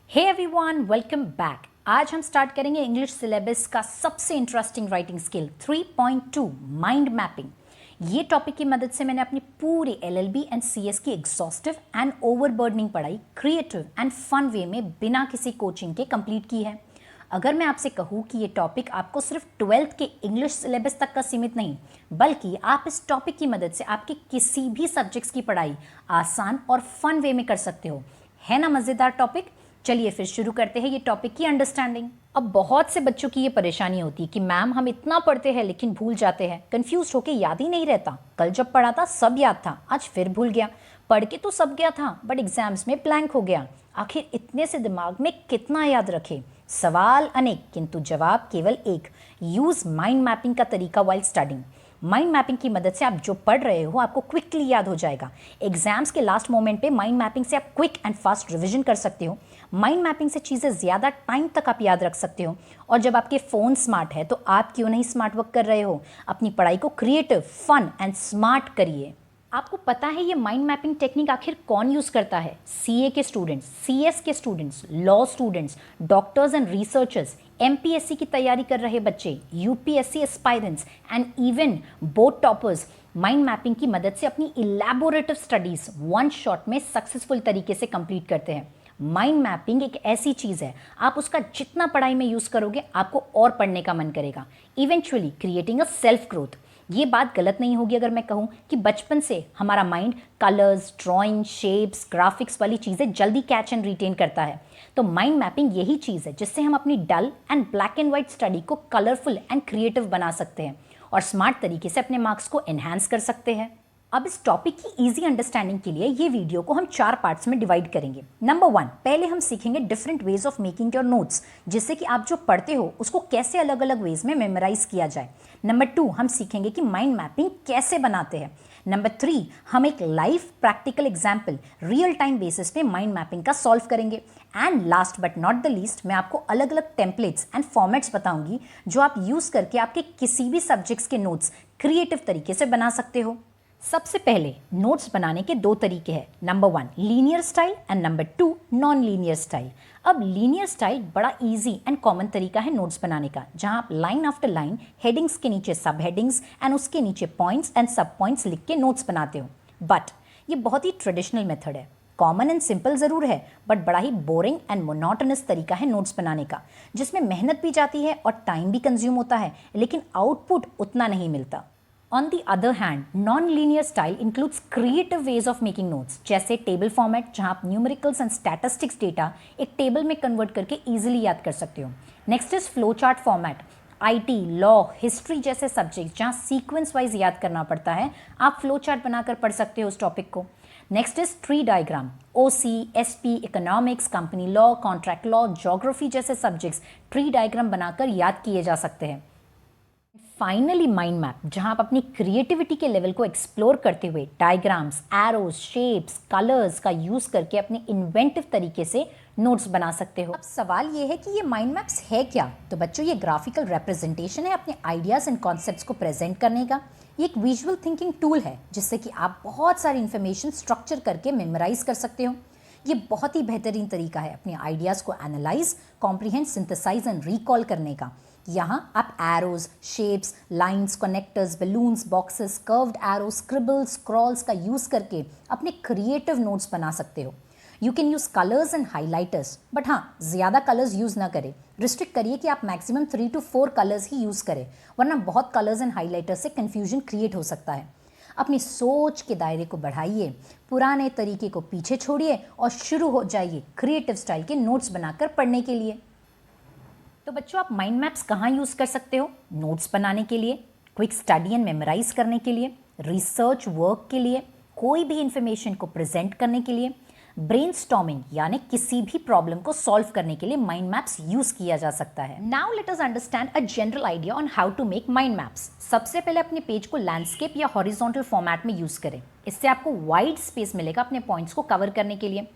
Hey everyone, welcome back. आज हम start करेंगे इंग्लिश सिलेबस का सबसे interesting writing skill 3.2 mind mapping. ये टॉपिक की मदद से मैंने अपनी पूरी एलएलबी एंड सीएस की एग्जॉस्टिव एंड ओवरबर्डनिंग पढ़ाई क्रिएटिव एंड फन वे में बिना किसी कोचिंग के कंप्लीट की है। अगर मैं आपसे कहूँ कि ये टॉपिक आपको सिर्फ 12th के इंग्लिश सिलेबस तक का सीमित नहीं, बल्कि आप इस टॉपिक की मदद से आपके किसी भी सब्जेक्ट्स की पढ़ाई आसान और फन वे में कर सकते हो। है ना मज़ेदार टॉपिक? चलिए फिर शुरू करते हैं ये टॉपिक की अंडरस्टैंडिंग। अब बहुत से बच्चों की ये परेशानी होती है कि मैम हम इतना पढ़ते हैं लेकिन भूल जाते हैं, कंफ्यूज होके याद ही नहीं रहता। कल जब पढ़ा था सब याद था, आज फिर भूल गया। पढ़ के तो सब गया था बट एग्जाम्स में ब्लैंक हो गया। आखिर इतने से दिमाग में कितना याद रखे? सवाल अनेक किंतु जवाब केवल एक। यूज माइंड मैपिंग का तरीका वाइल स्टडिंग। माइंड मैपिंग की मदद से आप जो पढ़ रहे हो आपको क्विकली याद हो जाएगा। एग्जाम्स के लास्ट मोमेंट पे माइंड मैपिंग से आप क्विक एंड फास्ट रिवीजन कर सकते हो। माइंड मैपिंग से चीज़ें ज़्यादा टाइम तक आप याद रख सकते हो। और जब आपके फ़ोन स्मार्ट है तो आप क्यों नहीं स्मार्ट वर्क कर रहे हो? अपनी पढ़ाई को क्रिएटिव, फन एंड स्मार्ट करिए। आपको पता है ये माइंड मैपिंग टेक्निक आखिर कौन यूज़ करता है? सीए के स्टूडेंट्स, सीएस के students, law students, doctors and researchers, MPSC की तैयारी कर रहे बच्चे, UPSC aspirants and even board toppers mind mapping की मदद से अपनी इलैबोरेटिव स्टडीज़ वन शॉट में सक्सेसफुल तरीके से कंप्लीट करते हैं। माइंड मैपिंग एक ऐसी चीज़ है, आप उसका जितना पढ़ाई में यूज़ करोगे आपको और पढ़ने का मन करेगा, eventually creating a self growth. ये बात गलत नहीं होगी अगर मैं कहूँ कि बचपन से हमारा mind colours, drawing, shapes, graphics वाली चीज़ें जल्दी कैच एंड रिटेन करता है। तो माइंड मैपिंग यही चीज़ है जिससे हम अपनी dull and black and white study को कलरफुल एंड क्रिएटिव बना सकते हैं और स्मार्ट तरीके से अपने मार्क्स को एनहांस कर सकते हैं। अब इस टॉपिक की इजी अंडरस्टैंडिंग के लिए ये वीडियो को हम 4 पार्ट्स में डिवाइड करेंगे। नंबर 1, पहले हम सीखेंगे different ways of making your notes, जिससे कि आप जो पढ़ते हो उसको कैसे अलग अलग वेज में मेमोराइज किया जाए। नंबर 2, हम सीखेंगे कि माइंड मैपिंग कैसे बनाते हैं। नंबर 3, हम एक live practical example real time basis पे माइंड मैपिंग का सॉल्व करेंगे। And last but not the least, मैं आपको अलग अलग टेम्पलेट्स एंड फॉर्मेट्स बताऊंगी जो आप यूज करके आपके किसी भी सब्जेक्ट्स के नोट्स क्रिएटिव तरीके से बना सकते हो। सबसे पहले नोट्स बनाने के 2 तरीके हैं। Number 1 linear style and number 2 non linear style. अब लीनियर स्टाइल बड़ा इजी एंड कॉमन तरीका है नोट्स बनाने का, जहां आप लाइन आफ्टर लाइन हेडिंग्स के नीचे सब हेडिंग्स एंड उसके नीचे पॉइंट्स एंड सब पॉइंट्स लिख के नोट्स बनाते हो। बट ये बहुत ही ट्रेडिशनल मेथड है, कॉमन एंड सिंपल ज़रूर है बट बड़ा ही बोरिंग एंड मोनोटोनस तरीका है नोट्स बनाने का, जिसमें मेहनत भी जाती है और टाइम भी कंज्यूम होता है, लेकिन आउटपुट उतना नहीं मिलता। On the other hand, non-linear style includes creative ways of making notes, जैसे टेबल फॉर्मेट, जहां आप न्यूमेरिकल्स एंड स्टैटिस्टिक्स डेटा एक टेबल में कन्वर्ट करके इजीली याद कर सकते हो। Next is flow chart format. IT, law, history जैसे सब्जेक्ट्स जहां सीक्वेंस वाइज याद करना पड़ता है, आप फ्लो चार्ट बनाकर पढ़ सकते हो उस टॉपिक को। Next is tree diagram. OC, SP, economics, company law, contract law, geography जैसे सब्जेक्ट्स ट्री डायग्राम बनाकर याद किए जा सकते हैं। फाइनली माइंड मैप, जहां आप अपनी क्रिएटिविटी के लेवल को एक्सप्लोर करते हुए डायग्राम्स, एरोज, शेप्स, कलर्स का यूज करके अपने इन्वेंटिव तरीके से नोट्स बना सकते हो। अब सवाल ये है कि ये माइंड मैप्स है क्या? तो बच्चों, ये ग्राफिकल रिप्रेजेंटेशन है अपने आइडियाज एंड कॉन्सेप्ट्स को प्रेजेंट करने का। ये एक विजुअल थिंकिंग टूल है जिससे कि आप बहुत सारी इंफॉर्मेशन स्ट्रक्चर करके मेमोराइज कर सकते हो। ये बहुत ही बेहतरीन तरीका है अपने आइडियाज़ को analyse, comprehend, synthesise and recall करने का। यहाँ आप arrows, shapes, lines, connectors, balloons, boxes, curved arrows, scribbles, scrolls का यूज़ करके अपने क्रिएटिव नोट्स बना सकते हो। You can use colours and highlighters, but हाँ, ज़्यादा कलर्स यूज़ ना करें। रिस्ट्रिक्ट करिए कि आप maximum 3 to 4 colours he use करें, वरना बहुत कलर्स एंड हाईलाइटर्स से कन्फ्यूजन क्रिएट हो सकता है। अपनी सोच के दायरे को बढ़ाइए, पुराने तरीके को पीछे छोड़िए और शुरू हो जाइए क्रिएटिव स्टाइल के नोट्स बनाकर पढ़ने के लिए। तो बच्चों, आप माइंड मैप्स कहाँ यूज़ कर सकते हो? नोट्स बनाने के लिए, क्विक स्टडी एंड मेमोराइज करने के लिए, रिसर्च वर्क के लिए, कोई भी इंफॉर्मेशन को प्रेजेंट करने के लिए, ब्रेनस्टॉर्मिंग यानी किसी भी प्रॉब्लम को सॉल्व करने के लिए माइंड मैप्स यूज किया जा सकता है। Now let us understand a general idea on how to make mind maps. सबसे पहले अपने पेज को लैंडस्केप या हॉरिजॉन्टल फॉर्मेट में यूज करें। इससे आपको वाइड स्पेस मिलेगा अपने पॉइंट्स को कवर करने के लिए।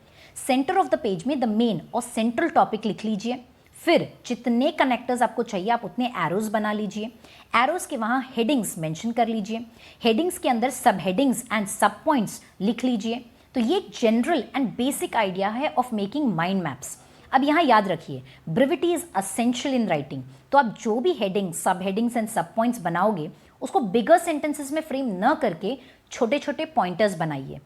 सेंटर ऑफ द पेज में द मेन और सेंट्रल टॉपिक लिख लीजिए। फिर जितने कनेक्टर्स आपको चाहिए आप उतने एरोज बना लीजिए। एरोज के वहाँ हेडिंग्स मेंशन कर लीजिए। हेडिंग्स के अंदर सब हेडिंग्स एंड सब पॉइंट्स लिख लीजिए। तो ये एक जनरल एंड बेसिक आइडिया है ऑफ मेकिंग माइंड मैप्स। अब यहाँ याद रखिए, brevity is essential in writing. तो आप जो भी हेडिंग, सब हेडिंग्स एंड सब पॉइंट्स बनाओगे उसको बिगर सेंटेंसेस में फ्रेम न करके छोटे छोटे पॉइंटर्स बनाइए।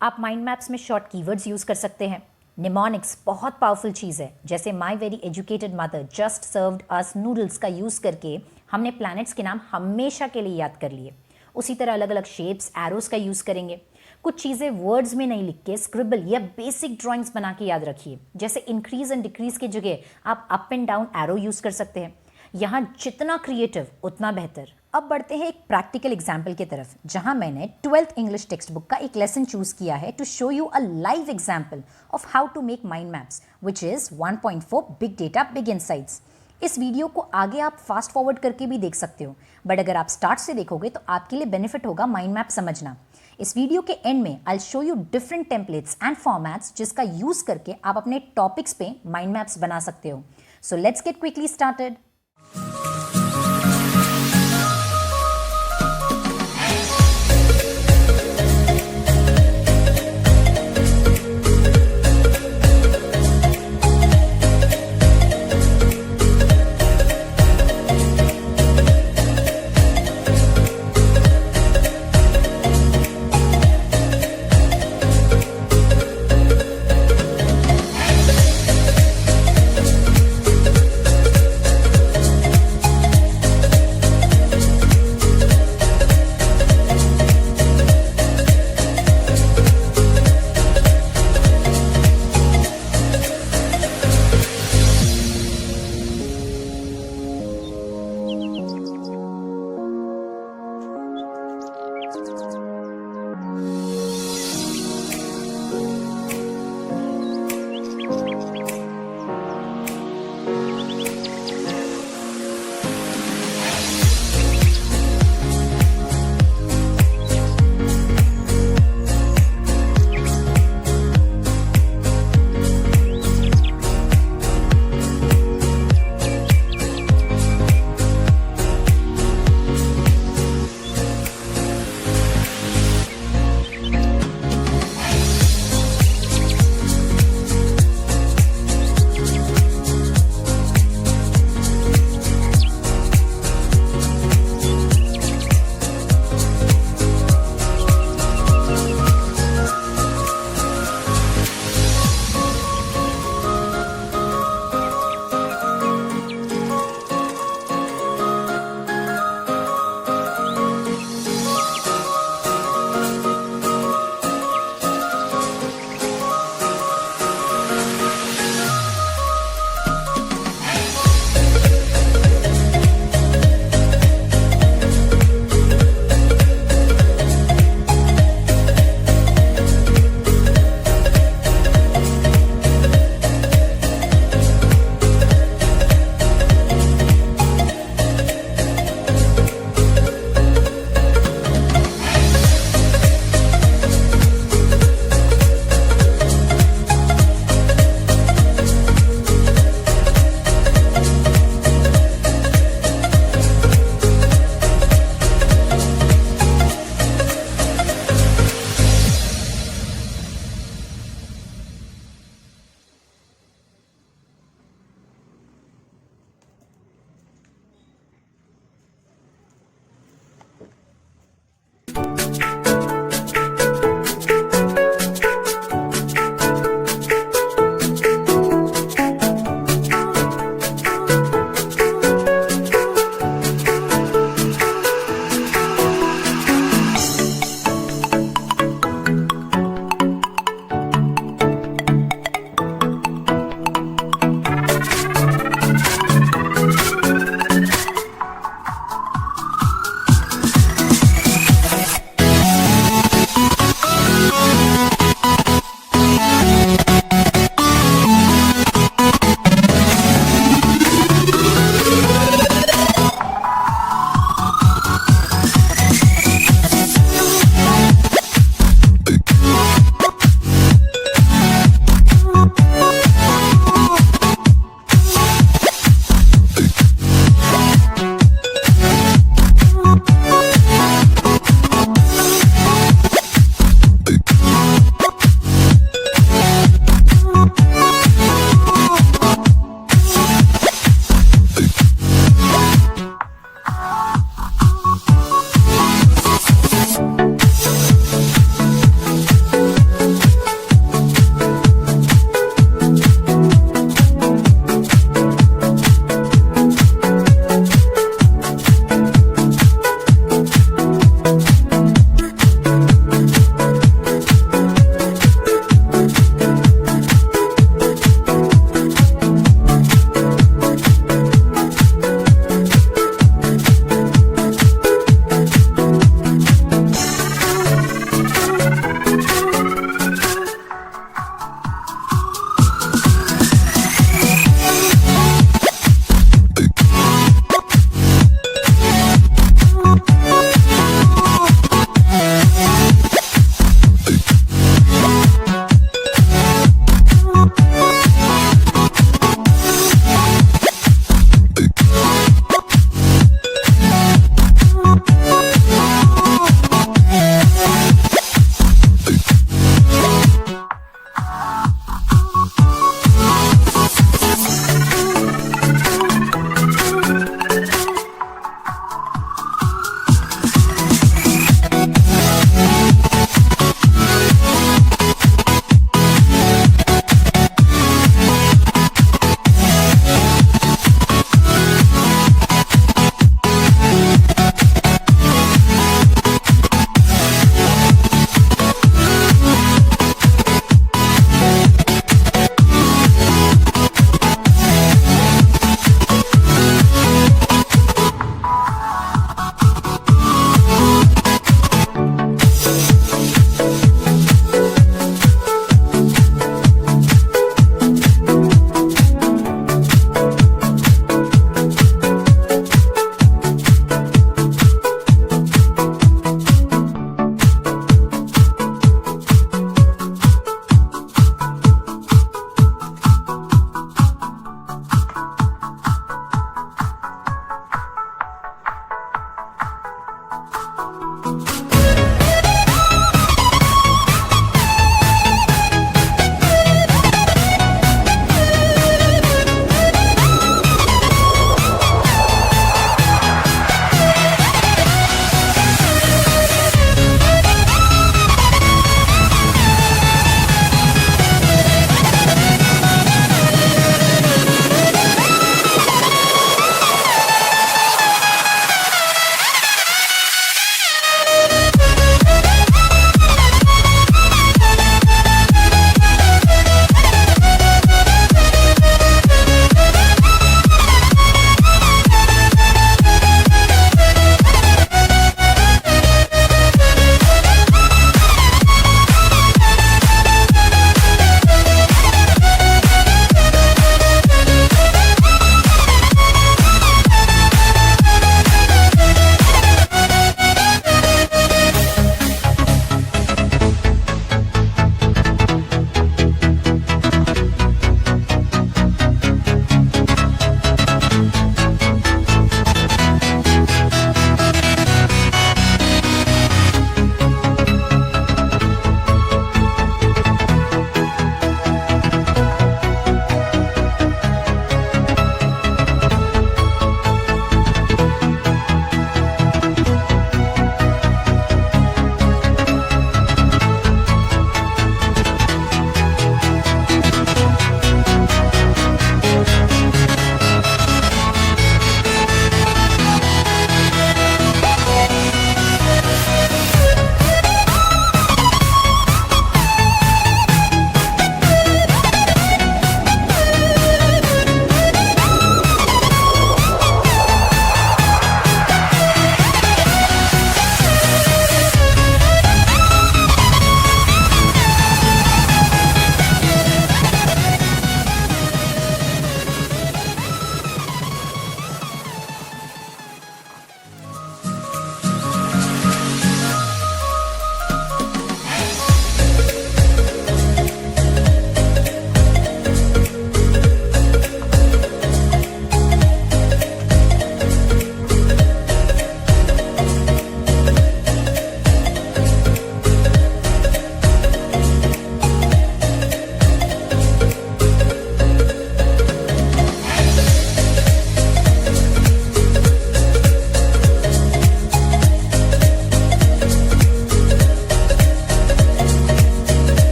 आप माइंड मैप्स में शॉर्ट कीवर्ड्स यूज कर सकते हैं। निमोनिक्स बहुत पावरफुल चीज़ है, जैसे my very educated mother just served us noodles का यूज़ करके हमने प्लैनेट्स के नाम हमेशा के लिए याद कर लिए। उसी तरह अलग अलग शेप्स, एरोस का यूज़ करेंगे। कुछ चीज़ें वर्ड्स में नहीं लिख के स्क्रिबल या बेसिक ड्राइंग्स बना के याद रखिए। जैसे इंक्रीज एंड डिक्रीज की जगह आप up and down arrow use कर सकते हैं। यहाँ जितना क्रिएटिव उतना बेहतर। अब बढ़ते हैं एक प्रैक्टिकल एग्जाम्पल की तरफ, जहां मैंने 12th इंग्लिश टेक्स्ट बुक का एक लेसन चूज किया है to show you a live example of how to make mind maps, which is 1.4 big data big insights. इस वीडियो को आगे आप फास्ट फॉरवर्ड करके भी देख सकते हो, बट अगर आप स्टार्ट से देखोगे तो आपके लिए बेनिफिट होगा माइंड मैप समझना। इस वीडियो के एंड में I show you different templates and formats जिसका यूज करके आप अपने टॉपिक्स पे माइंड मैप्स बना सकते हो। So let's get quickly started.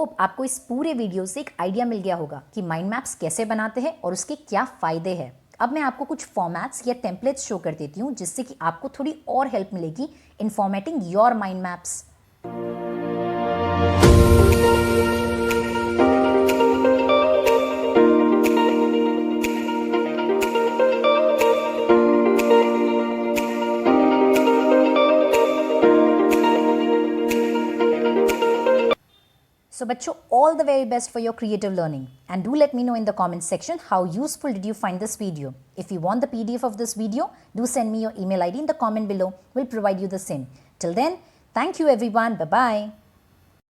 Hope आपको इस पूरे वीडियो से एक आइडिया मिल गया होगा कि माइंड मैप्स कैसे बनाते हैं और उसके क्या फ़ायदे हैं। अब मैं आपको कुछ फॉर्मेट्स या टेम्पलेट्स शो कर देती हूँ जिससे कि आपको थोड़ी और हेल्प मिलेगी in formatting your mind maps. So बच्चों, all the very best for your creative learning, and do let me know in the comment section how useful did you find this video. If you want the PDF of this video, do send me your email ID in the comment below. We'll provide you the same. Till then, thank you everyone. Bye bye.